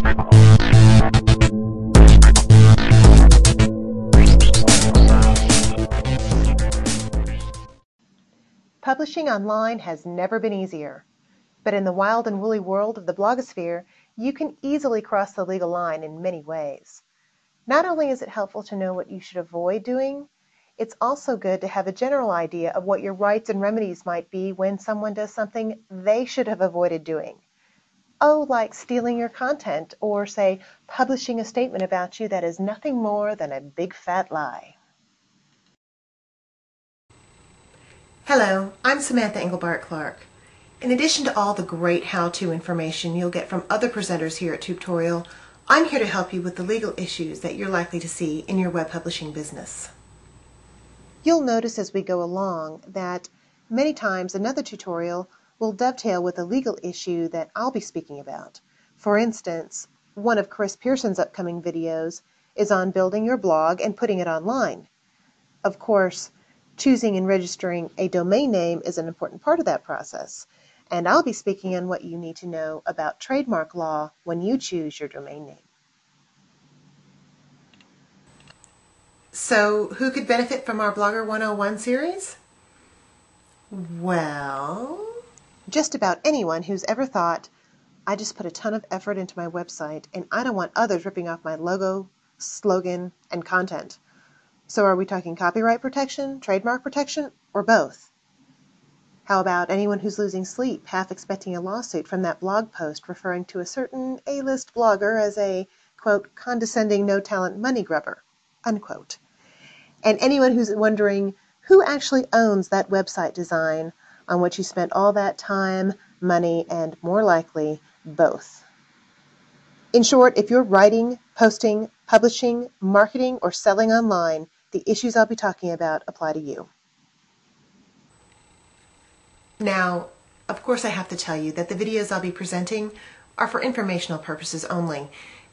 Publishing online has never been easier, but in the wild and woolly world of the blogosphere, you can easily cross the legal line in many ways. Not only is it helpful to know what you should avoid doing, it's also good to have a general idea of what your rights and remedies might be when someone does something they should have avoided doing. Oh, like stealing your content or, say, publishing a statement about you that is nothing more than a big fat lie. Hello, I'm Samantha Engelbart Clark. In addition to all the great how-to information you'll get from other presenters here at Tubetorial, I'm here to help you with the legal issues that you're likely to see in your web publishing business. You'll notice as we go along that many times another tutorial will dovetail with a legal issue that I'll be speaking about. For instance, one of Chris Pearson's upcoming videos is on building your blog and putting it online. Of course, choosing and registering a domain name is an important part of that process, and I'll be speaking on what you need to know about trademark law when you choose your domain name. So, who could benefit from our Blogger 101 series? Well, just about anyone who's ever thought, I just put a ton of effort into my website and I don't want others ripping off my logo, slogan, and content. So are we talking copyright protection, trademark protection, or both? How about anyone who's losing sleep, half expecting a lawsuit from that blog post referring to a certain A-list blogger as a, quote, condescending no-talent money grubber, unquote. And anyone who's wondering who actually owns that website design on which you spent all that time, money, and more likely, both. In short, if you're writing, posting, publishing, marketing, or selling online, the issues I'll be talking about apply to you. Now, of course I have to tell you that the videos I'll be presenting are for informational purposes only.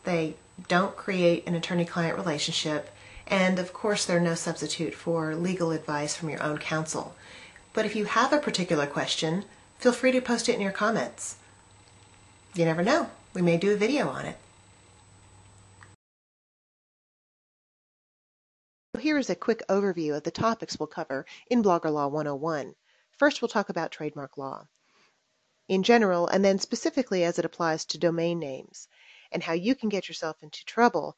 They don't create an attorney-client relationship, and of course they're no substitute for legal advice from your own counsel. But if you have a particular question, feel free to post it in your comments. You never know, we may do a video on it. Here is a quick overview of the topics we'll cover in Blogger Law 101. First, we'll talk about trademark law in general, and then specifically as it applies to domain names, and how you can get yourself into trouble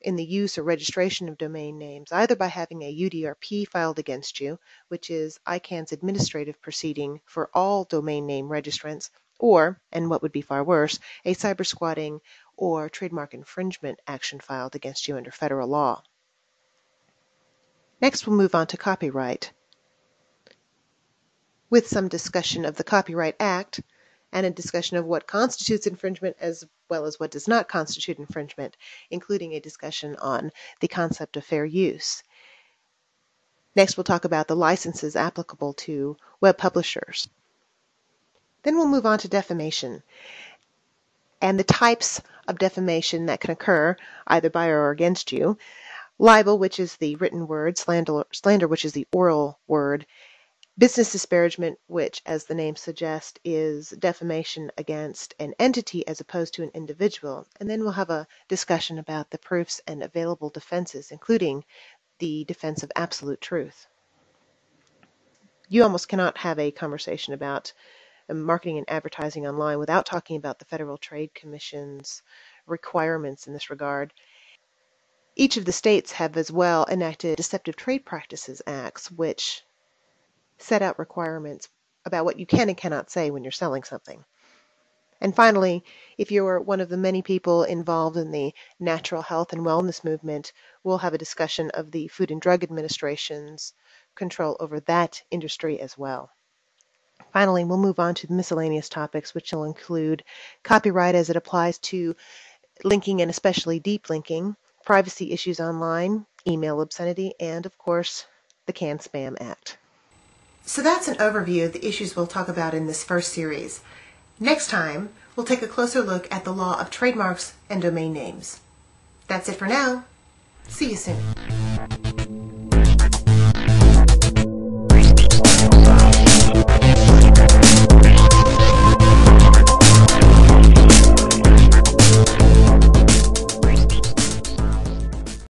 in the use or registration of domain names, either by having a UDRP filed against you, which is ICANN's administrative proceeding for all domain name registrants, or, and what would be far worse, a cybersquatting or trademark infringement action filed against you under federal law. Next, we'll move on to copyright, with some discussion of the Copyright Act and a discussion of what constitutes infringement as well as what does not constitute infringement, including a discussion on the concept of fair use. Next, we'll talk about the licenses applicable to web publishers. Then we'll move on to defamation and the types of defamation that can occur either by or against you. Libel, which is the written word, slander, which is the oral word, business disparagement, which, as the name suggests, is defamation against an entity as opposed to an individual. And then we'll have a discussion about the proofs and available defenses, including the defense of absolute truth. You almost cannot have a conversation about marketing and advertising online without talking about the Federal Trade Commission's requirements in this regard. Each of the states have as well enacted Deceptive Trade Practices Acts, which set out requirements about what you can and cannot say when you're selling something. And finally, if you're one of the many people involved in the natural health and wellness movement, we'll have a discussion of the Food and Drug Administration's control over that industry as well. Finally, we'll move on to the miscellaneous topics, which will include copyright as it applies to linking and especially deep linking, privacy issues online, email obscenity, and of course, the CAN-SPAM Act. So that's an overview of the issues we'll talk about in this first series. Next time, we'll take a closer look at the law of trademarks and domain names. That's it for now. See you soon.